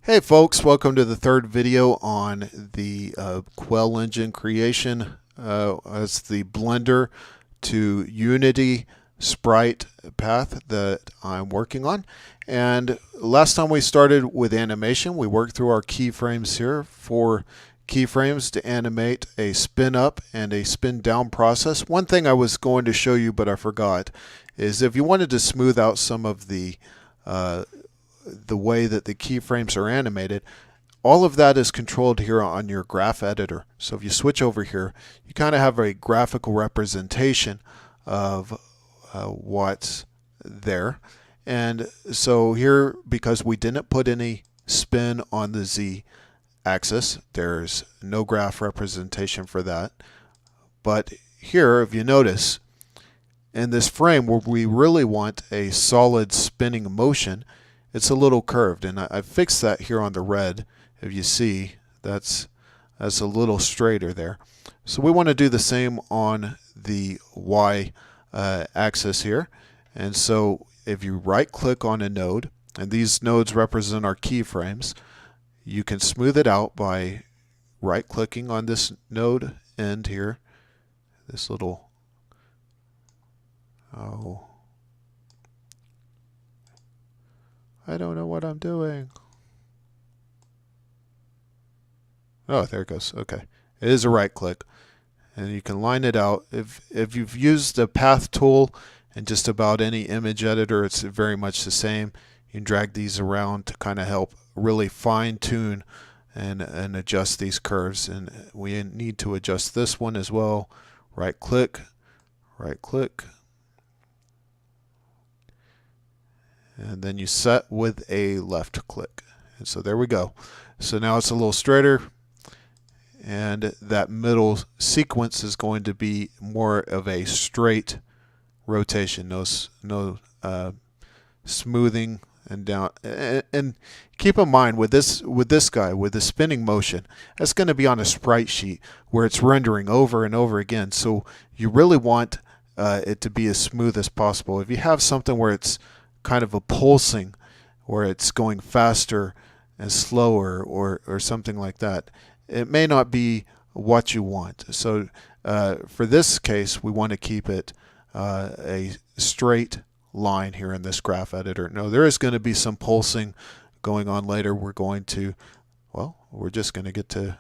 Hey folks, welcome to the third video on the Quell engine creation as the Blender to Unity Sprite path that I'm working on. And last time we started with animation, we worked through our keyframes here. 4 keyframes to animate a spin up and a spin down process. One thing I was going to show you but I forgot is if you wanted to smooth out some of the way that the keyframes are animated, all of that is controlled here on your graph editor. So if you switch over here, you kind of have a graphical representation of what's there. And so here, because we didn't put any spin on the Z axis, there's no graph representation for that. But here, if you notice, in this frame where we really want a solid spinning motion, it's a little curved, and I fixed that here on the red. If you see, that's a little straighter there. So we want to do the same on the Y axis here. And so if you right click on a node, and these nodes represent our keyframes, you can smooth it out by right clicking on this node end here, this little, I don't know what I'm doing. Oh, there it goes. Okay. It is a right click. And you can line it out. If you've used the path tool in just about any image editor, it's very much the same. You can drag these around to kind of help really fine tune and adjust these curves. And we need to adjust this one as well. Right click, right click. And then you set with a left click. And so there we go. So now it's a little straighter, and that middle sequence is going to be more of a straight rotation, no smoothing and down. And keep in mind with this guy, with the spinning motion, that's going to be on a sprite sheet where it's rendering over and over again. So you really want it to be as smooth as possible. If you have something where it's kind of a pulsing, where it's going faster and slower or something like that, it may not be what you want. So for this case, we want to keep it a straight line here in this graph editor. No, there is going to be some pulsing going on later. We're going to, well, we're going to get to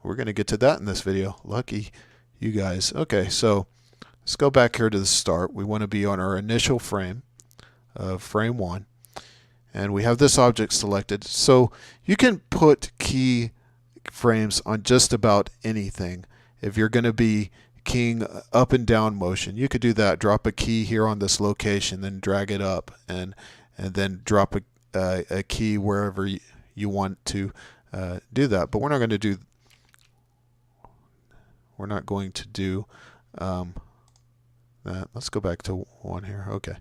that in this video. Lucky you guys. Okay, so let's go back here to the start. We want to be on our initial frame of frame 1, and we have this object selected. So you can put key frames on just about anything. If you're going to be keying up and down motion, you could do that. Drop a key here on this location, then drag it up, and then drop a key wherever you want to do that. But we're not going to do that. Let's go back to 1 here. Okay.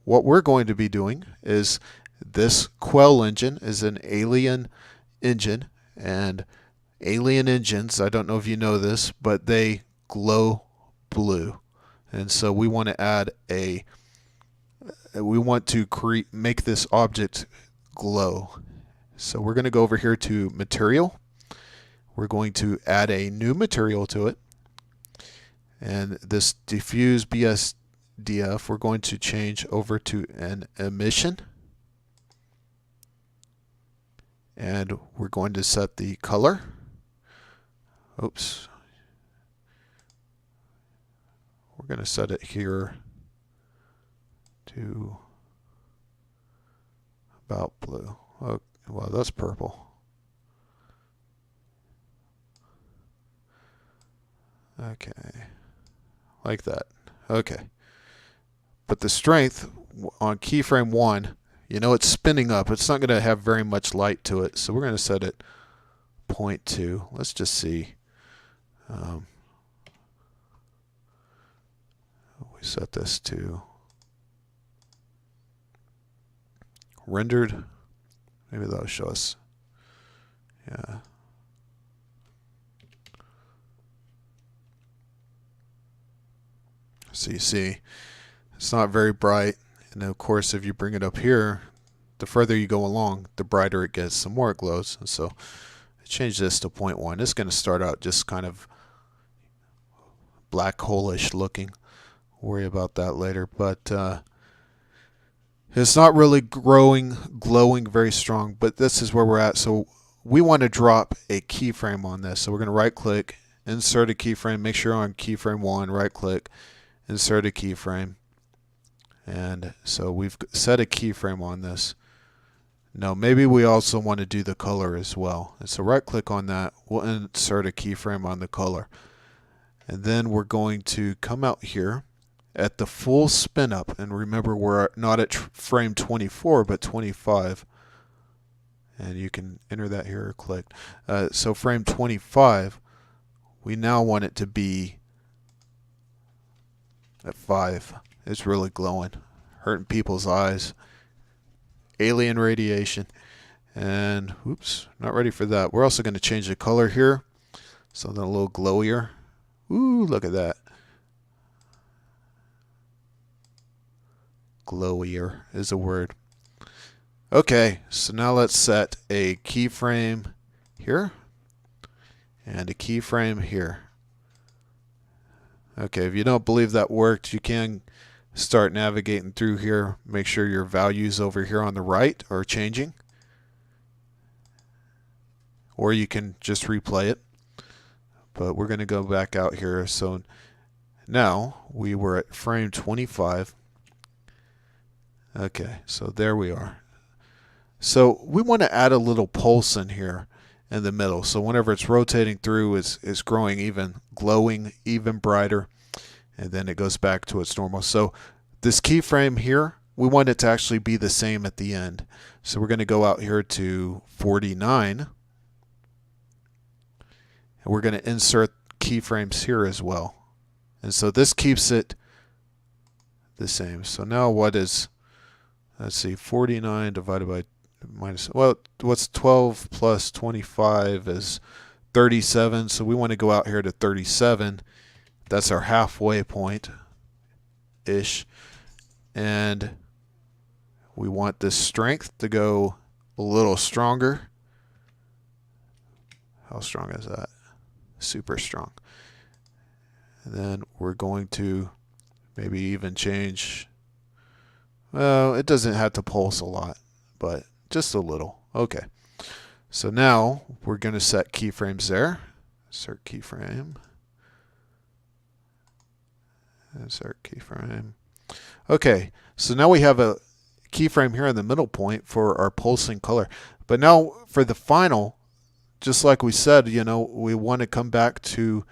What we're going to be doing is this Quell engine is an alien engine, and alien engines, I don't know if you know this, but they glow blue. And so we want to add make this object glow. So we're going to go over here to material. We're going to add a new material to it. And this diffuse BSDF, we're going to change over to an emission. And we're going to set the color. Oops. We're going to set it here to about blue. Oh, well, that's purple. Okay. Like that. Okay. But the strength on keyframe 1, you know it's spinning up. It's not going to have very much light to it. So we're going to set it 0.2. Let's just see. We set this to rendered. Maybe that'll show us. Yeah. So you see, it's not very bright. And of course, if you bring it up here, the further you go along, the brighter it gets, the more it glows. And so I change this to 0.1. It's going to start out just kind of black hole-ish looking. Worry about that later, but it's not really glowing very strong, but this is where we're at. So we want to drop a keyframe on this. So we're going to right click, insert a keyframe, make sure on keyframe 1, right click, insert a keyframe. And so we've set a keyframe on this. Now maybe we also want to do the color as well. And so right click on that, we'll insert a keyframe on the color. And then we're going to come out here at the full spin up, and remember we're not at frame 24 but 25, and you can enter that here or click. So frame 25, we now want it to be at 5. It's really glowing, hurting people's eyes, alien radiation, and oops, not ready for that. We're also going to change the color here, something a little glowier. Ooh, look at that. Glowier is a word. Okay, so now let's set a keyframe here and a keyframe here. Okay, if you don't believe that worked, you can start navigating through here. Make sure your values over here on the right are changing, or you can just replay it. But we're going to go back out here. So now we were at frame 25. Okay, so there we are. So we want to add a little pulse in here in the middle. So whenever it's rotating through, it's glowing even brighter, and then it goes back to its normal. So this keyframe here, we want it to actually be the same at the end. So we're going to go out here to 49. And we're going to insert keyframes here as well. And so this keeps it the same. So now what is, let's see, 49 divided by minus, well, what's 12 plus 25 is 37. So we want to go out here to 37. That's our halfway point-ish. And we want this strength to go a little stronger. How strong is that? Super strong. And then we're going to maybe even change, well, it doesn't have to pulse a lot, but just a little. Okay, so now we're going to set keyframes there. Insert keyframe, insert keyframe. Okay, so now we have a keyframe here in the middle point for our pulsing color. But now for the final, just like we said, you know, we want to come back to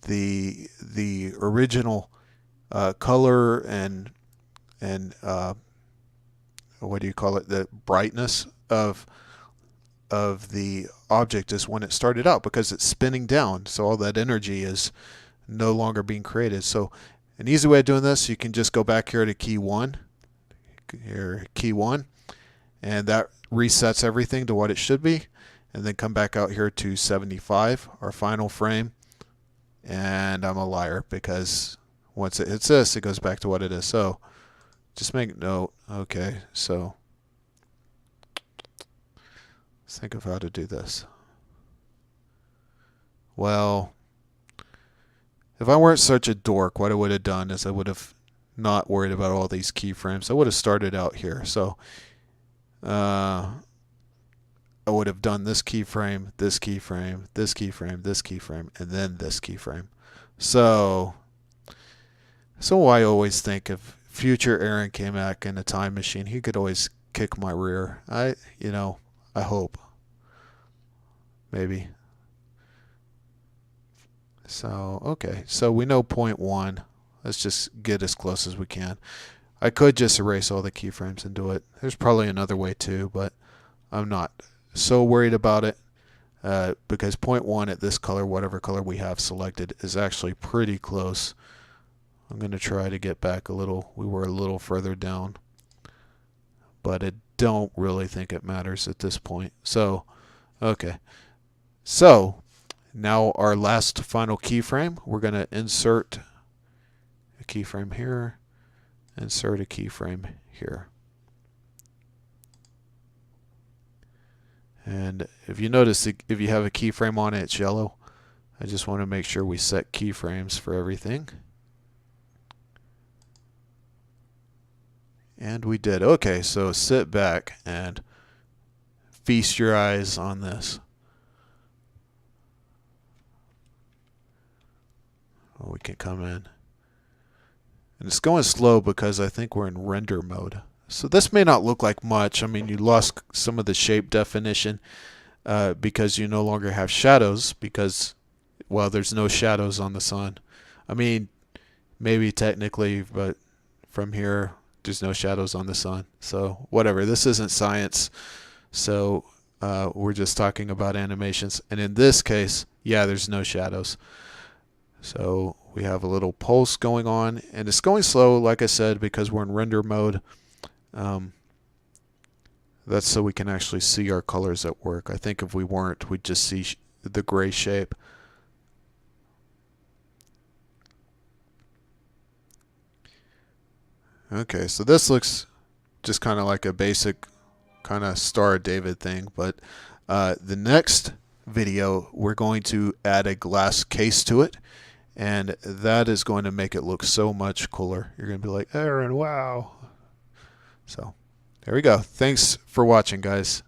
the original color and what do you call it? The brightness of the object is when it started out, because it's spinning down, so all that energy is no longer being created. So an easy way of doing this, you can just go back here to key 1, and that resets everything to what it should be. And then come back out here to 75, our final frame. And I'm a liar, because once it hits this, it goes back to what it is. So just make note. Okay, so let's think of how to do this. Well, if I weren't such a dork, what I would have done is I would have not worried about all these keyframes. I would have started out here. So I would have done this keyframe, this keyframe, this keyframe, this keyframe, and then this keyframe. So I always think if future Aaron came back in a time machine, he could always kick my rear. I hope. Maybe. So, okay. So we know 0.1. Let's just get as close as we can. I could just erase all the keyframes and do it. There's probably another way too, but I'm not so worried about it because 0.1 at this color, whatever color we have selected, is actually pretty close. I'm going to try to get back a little. We were a little further down, but I don't really think it matters at this point. So, okay. So now our last final keyframe, we're going to insert a keyframe here, insert a keyframe here. And if you notice, if you have a keyframe on it, it's yellow. I just want to make sure we set keyframes for everything. And we did. Okay, so sit back and feast your eyes on this. Oh, we can come in. And it's going slow because I think we're in render mode. So this may not look like much. I mean, you lost some of the shape definition because you no longer have shadows because, well, there's no shadows on the sun. I mean, maybe technically, but from here, there's no shadows on the sun. So whatever. This isn't science. So we're just talking about animations. And in this case, yeah, there's no shadows. So we have a little pulse going on, and it's going slow, like I said, because we're in render mode. That's so we can actually see our colors at work. I think if we weren't, we'd just see the gray shape. Okay, so this looks just kind of like a basic kind of Star of David thing, but the next video, we're going to add a glass case to it. And that is going to make it look so much cooler. You're going to be like, Aaron, wow. So there we go. Thanks for watching, guys.